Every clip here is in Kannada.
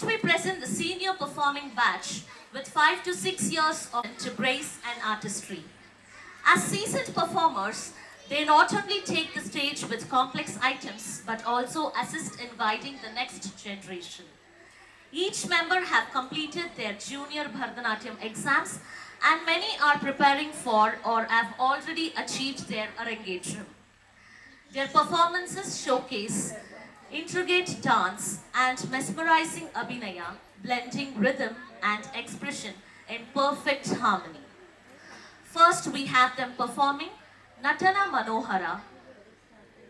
Next, we present the senior performing batch with 5 to 6 years of to grace and artistry. As seasoned performers, they not only take the stage with complex items but also assist in guiding the next generation. Each member have completed their junior Bharatanatyam exams and many are preparing for or have already achieved their Arangetram. Their performances showcase intricate dance and mesmerizing abhinaya, blending rhythm and expression in perfect harmony. First, we have them performing Natana Manohara.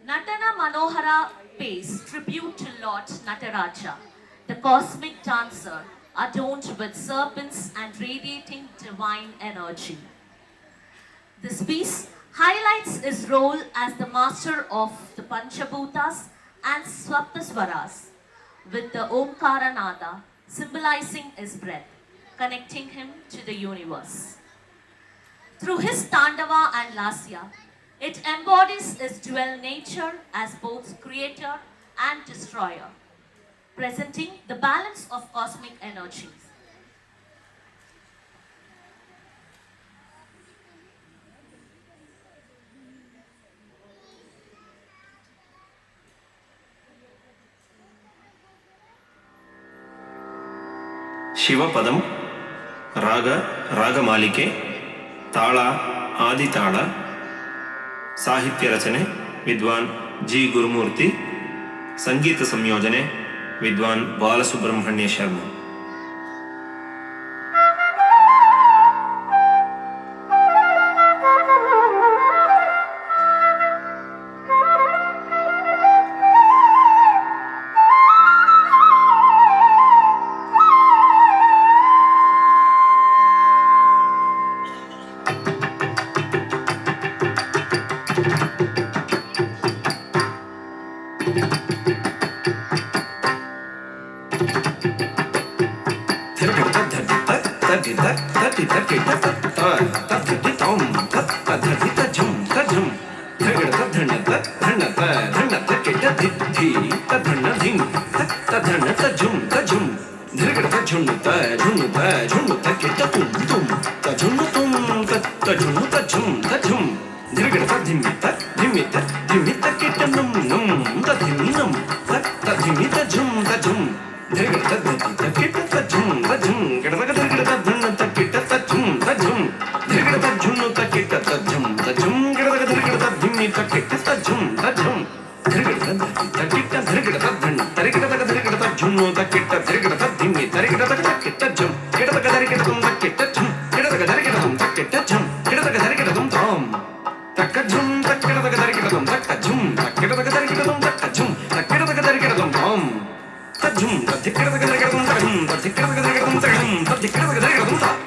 Natana Manohara pays tribute to Lord Nataraja, the cosmic dancer adorned with serpents and radiating divine energy. This piece highlights his role as the master of the Panchabhutas and Swaptaswaras, with the Omkara Nada symbolizing his breath, connecting him to the universe. Through his Tandava and Lasya, it embodies his dual nature as both creator and destroyer, presenting the balance of cosmic energies. ಶಿವಪದಂ ರಾಗ ರಾಗಮಾಲಿಕೆ ತಾಳ ಆದಿತಾಳ ಸಾಹಿತ್ಯ ರಚನೆ ವಿದ್ವಾನ್ ಜಿ ಗುರುಮೂರ್ತಿ ಸಂಗೀತ ಸಂಯೋಜನೆ ವಿದ್ವಾನ್ ಬಾಲಸುಬ್ರಹ್ಮಣ್ಯ ಶರ್ಮಾ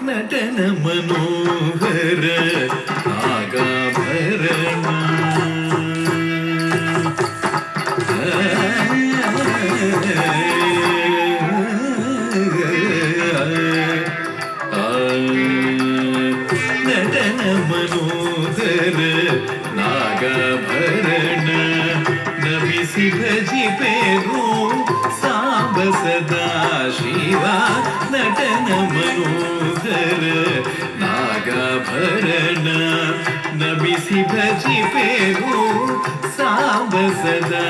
ನಟನ ಮನೋಹರ ನಾಗಾಭರಣ ನಟನ ಮನೋಹರ ನಾಗಾಭರಣ ನಮಿಸಿ ಭಜಿಪೇರು ಸಾಂಬ ಸದಾ ಶಿವ ನಟನ ಮನೋಹರ ನಾಗಾಭರಣ ನಮಿಸಿ ಭಜಿಪೇರು ಸಾಂಬ ಸದಾ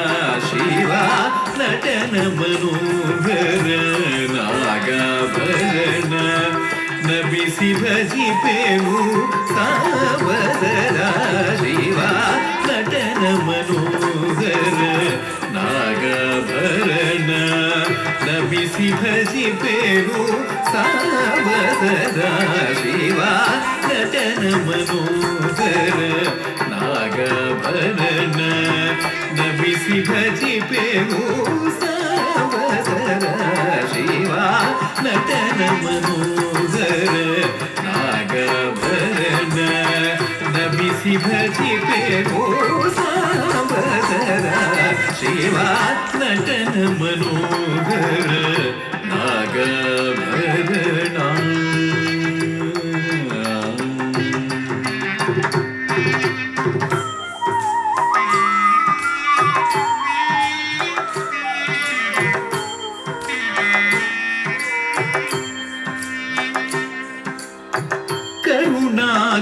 ಶಿವ ನಟನ ಮನೋಹರ ನಾಗಾಭರಣ ನಮಿಸಿ ಭಜಿಪೇರು ಸಾಂಬ ಸದಾ ಶಿವ ನಟನ ಮನೋಹರ ನಾಗಾಭರಣ ನಮಿಸಿ ಭಜಿಪೇರು ಸಾಂಬ ಸದಾ ಶಿವ ನಟನ ಮನೋಹರ ನಾಗಾಭರಣ ನಮಿಸಿ ಭಜಿಪೇರು ಸಾಂಬ ಸದಾ ಶಿವ ನಟನ ಮನೋಹರ ನಾಗಾಭರಣ ನಮಿಸಿ ಭಜಿಪೇರು ಸಾಂಬ ಸದಾ ಶಿವ ನಟನ ಮನೋಹರ ನಾಗಾಭರಣ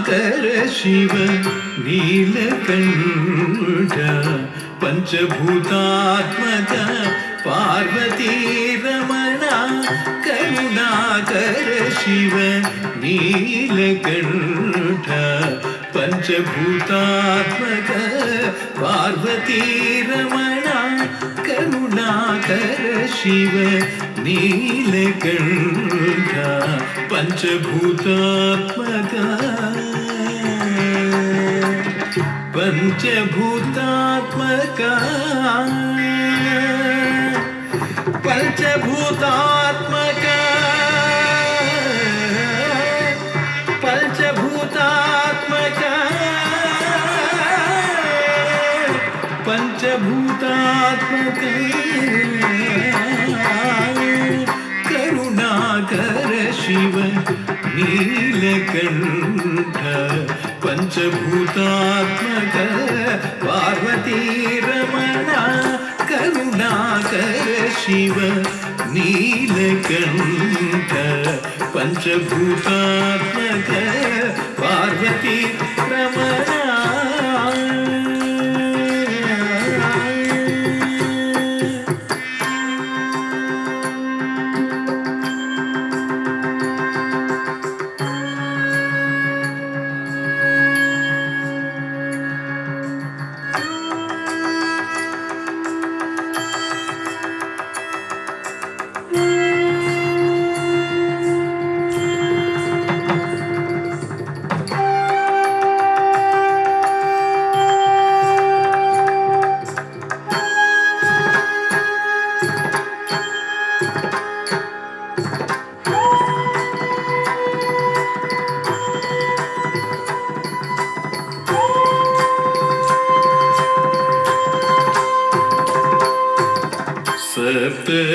ಕರುಣಾಕರ ಶಿವ ನೀಲಕಂಠ ಪಂಚಭೂತಾತ್ಮಕ ಪಾರ್ವತಿ ರಮಣ ಕರುಣಾಕರ ಶಿವ ನೀಲಕಂಠ ಪಂಚಭೂತಾತ್ಮಕ ಪಾರ್ವತಿ ರಮಣ ಕರುಣಾಕರ ಶಿವ ನೀಲಕಂಠ ಪಂಚಭೂತಾತ್ಮಕ ಪಂಚಭೂತಾತ್ಮಕ ಪಂಚಭೂತಾತ್ಮಕ ಪಂಚಭೂತಾತ್ಮಕ ಪಂಚಭೂತಾತ್ಮಕ ಕರುಣಾಕರ ಶಿವ ನೀಲಕಂಠ ಪಂಚಭೂತಾತ್ಮಕ ಪಾರ್ವತಿ ರಮಣ ಕರುಣಾಕರ ಶಿವ ನೀಲಕಂಠ ಪಂಚಭೂತಾತ್ಮಕ ಪಾರ್ವತಿ ರಮಣ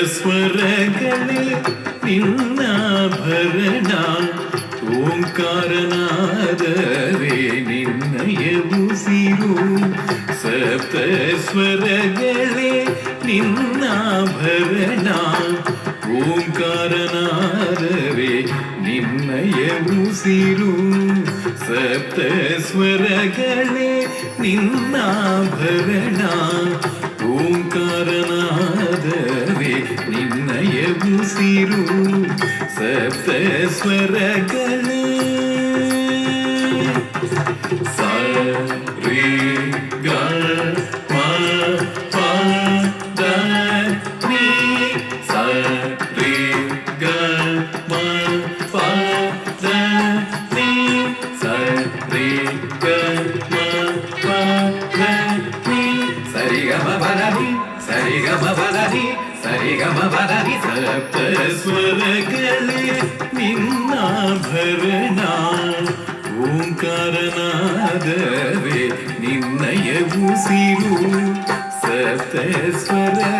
ಸಪ್ತಸ್ವರಗಳೇ ನಿನ್ನಾಭರಣ ಓಂಕಾರನಾದವೇ ನಿನ್ನಯ ಉಸಿರು ಸಪ್ತಸ್ವರಗಳೇ ನಿನ್ನಾಭರಣ ಓಂಕಾರನಾದವೇ ನಿನ್ನಯ ಉಸಿರು ಸಪ್ತಸ್ವರಗಳೇ ನಿನ್ನಾಭರಣ ಓಂಕಾರನಾದವೇ ನಿನ್ನಯ ಉಸಿರು ಸಪ್ತಸ್ವರಗಳೇ ಸ ರೇ ಗ ಮ ಪ ದ ನೀ ಸ ರೇ ಗ ಮ ಪ ದ ನೀ ಸ ರೇ ಗ ಮ ಪ ದ ನೀ ಸರಿ ಗ ಮ ಪ ದ ನೀ ಸರಿ ಗ ಮ ಪ ದ ನೀ ಸರಿ ಗ ಮ ಪ ದ ನೀ ಸಪ್ತಸ್ವರಗಳೇ ನಿನ್ನಾಭರಣ ಓಂಕಾರನಾದವೇ ನಿನ್ನಯ ಉಸಿರು ಸಪ್ತಸ್ವರಗಳೇ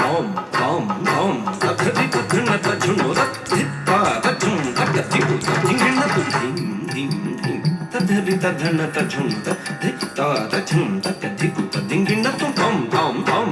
ಓಂ ಓಂ ಓಂ ತಥದಿ ತಥನ ತಝುನು ತಥಿತ್ತ ತಝುಂ ತಕಥಿಪು ತಥಿಂಗಿಣ ತುಧಿಂ ಧಿಂ ಧಿಂ ತಥದಿ ತಥನ ತಝುನು ತಥಿತ್ತ ತಝುಂ ತಕಥಿಪು ತಥಿಂಗಿಣ ತುಂ ಥಂ ಥಂ ಥಂ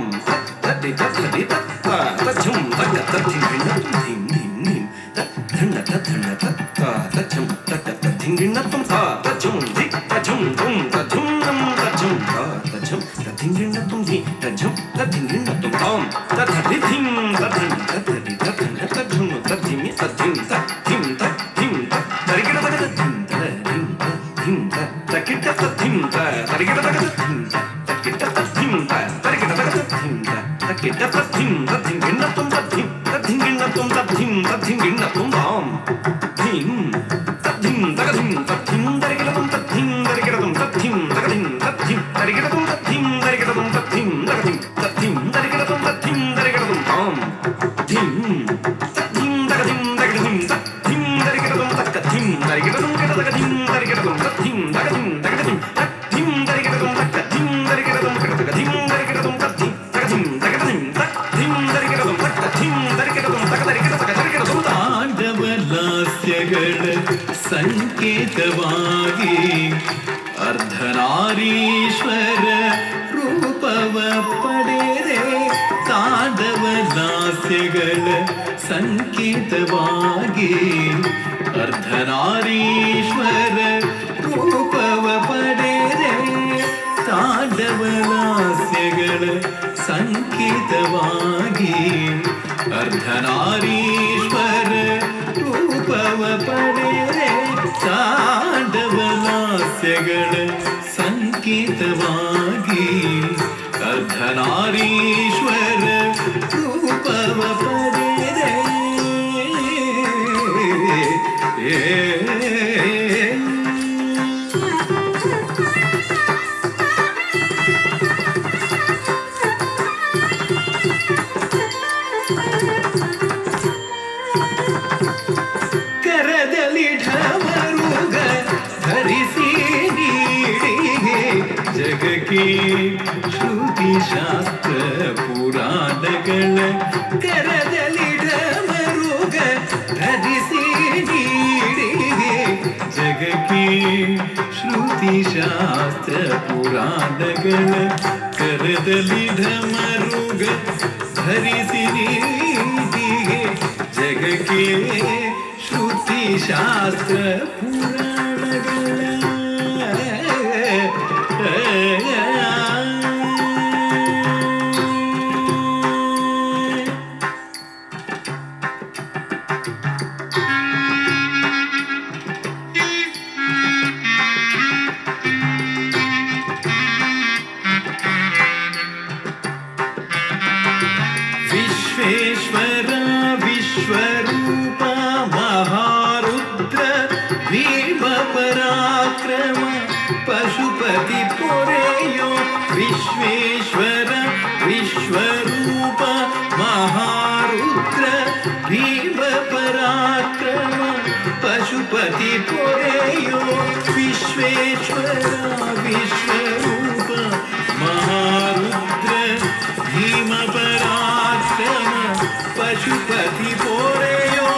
ತಥದಿ ತಥದಿ ತತ್ತ ತಝುಂ ತಕಥಿಂಗಿಣ ತುಧಿಂ ಧಿಂ ಧಿಂ ತಥನ ತಥನ ತತ್ತ ತಝುಂ ತಕಥಿಂಗಿಣ ತುಂ ಥ ತಝುಂ ಧಿ ತಝುಂ ತುಂ ತಝುಂ ನಂ ತಝುಂ ಥ ತಝುಂ ತಥಿಂಗಿಣ ತುಂ ಧಿ ತಝುಂ ತಥಿಂಗಿಣ ತುಂ ಥಂ ತಥದಿ ಧಿಂ ತಥನ ತಥದಿ ತಥನ ತಝುನು ತಥಿಮಿ ತಥಿಂ ತಥಿಂ ತಥಿಂ ತರಿಗಿಡ ತಗದ ಧಿಂ ತರಿಂ ತಥಿಂ ತಕಿಟ ತಥಿಂ ತರಿಗಿಡ ತಗದ ಧಿಂ ತಕಿಟ ತಥಿಂ ತರಿಗಿಡ ತಗದ ಧಿಂ ತಕಿಟ ತಥಿಂ ತಥಿಂಗಿಣ ತುಂ ತಥಿಂ ತಥಿಂಗಿಣ ತುಂ ತಥಿಂ ತಥಿಂಗಿಣ ತುಂ ಥಂ ಧಿಂ ತಥಿಂ ತಗಧಿಂ ತಥಿಂ ತರಿಗಿಡ ತುಂ ತಥಿಂ ತರಿಗಿಡ ತುಂ ತಥಿಂ ತಗಧಿಂ ತಥಿಂ ತರಿಗಿಡ ತುಂ ತಥಿಂ ತರಿಗಿಡ ತುಂ ತಥಿಂ ತಗಧಿಂ ತಥಿಂ ತರಿಗಿಡ ತುಂ ತಥಿಂ ತರಿಗಿಡ ತುಂ ಥಂ ಧಿಂ ತಥಿಂ ತಗಧಿಂ ತಗಧಿಂ ತಥಿಂ ತರಿಗಿಡ ತುಂ ತಕಧಿಂ ತರಿಗಿಡ ತುಂ ತಗಧಿಂ ತರಿಗಿಡ ತುಂ ತಥಿಂ ತಗಧಿಂ ತಗಧಿಂ ತಥಿಂ ತರಿಗಿಡ ತುಂ ತಕಧಿಂ ತರಿಗಿಡ ತುಂ ತಗಧಿಂ ತರಿಗಿಡ ತುಂ ತಥಿಂ ತಗಧಿಂ ತಗಧಿಂ ತಥಿಂ ತರಿಗಿಡ ತುಂ ತಕಧಿಂ ತರಿಗಿಡ ತುಂ ತಗಧಿಂ ತರಿಗಿಡ ತುಂ ಪಾಂಡವಲಾಸ್ಯಗಳ ಸಂಕೇತವಾಗಿ ಅರ್ಧನಾರೀಶ್ವರ ರೂಪವ ಪಡೆದೆ ತಾಂಡವದಾಸ್ಯಗಳ ಸಂಕೇತವಾಗಿ ಅರ್ಧನಾರೀಶ್ವರ ರೂಪವ ಪಡೆದೆ ತಾಂಡವದಾಸ್ಯಗಳ ಸಂಕೇತವಾಗಿ ಅರ್ಧನಾರೀಶ್ವರ ರೂಪವ ಪಡೆದೆ ತಾಂಡವದಾಸ್ಯಗಳ ಸಂಕೇತವಾಗಿ ಅರ್ಧನಾರೀಶ್ವರ ರೂಪವ ಪಡೆದೆ ಕರದಲ್ಲಿ ಢಮರುಗ ಧರಿಸಿ ನೀಡಿಗೆ ಜಗಕ್ಕೆ ಶ್ರುತಿ ಶಾಸ್ತ್ರ ಪುರಾಣಗಳ ಕರದಲ್ಲಿ ಢಮರುಗ ಧರಿಸಿ ನೀಡಿಗೆ ಜಗಕ್ಕೆ ಶ್ರುತಿ ಶಾಸ್ತ್ರ ಪುರಾಣಗಳ ಕರದಲ್ಲಿ ಢಮರುಗ ಧರಿಸಿ ನೀಡಿಗೆ ಜಗಕ್ಕೆ ಶ್ರುತಿ ಶಾಸ್ತ್ರ ಪುರಾಣಗಳ ವಿಶ್ವೇಶ್ವರ ವಿಶ್ವರೂಪ ಮಹಾರುದ್ರ ಭೀಮ ಪರಾಕ್ರಮ ಪಶುಪತಿ ಪೊರೆಯೋ ವಿಶ್ವೇಶ್ವರ ವಿಶ್ವರೂಪ ಮಹಾರುದ್ರ ಭೀಮ ಪರಾಕ್ರಮ ಪಶುಪತಿ ಪೊರೆಯೋ ವಿಶ್ವೇಶ್ವರ ವಿಶ್ವರೂಪ ಮಹಾರುದ್ರ ಭೀಮ ಪರಾಕ್ರಮ ಪಶುಪತಿ ಪೊರೆಯೋ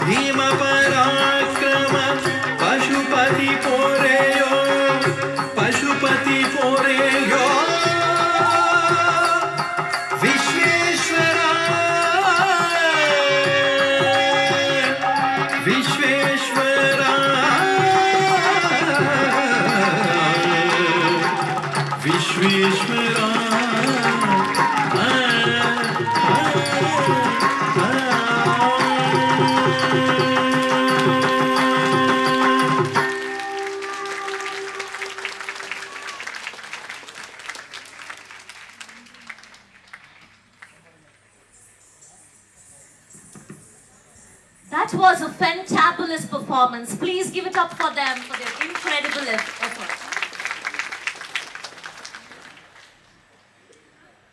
ಭೀಮ ಪರಾಕ್ರಮ Pashupati ಪೊರೆಯೋ Pashupati ಪೊರೆಯೋ Vishweshwar Vishweshwar Vishweshwar That was a fantabulous performance. Please give it up for them for their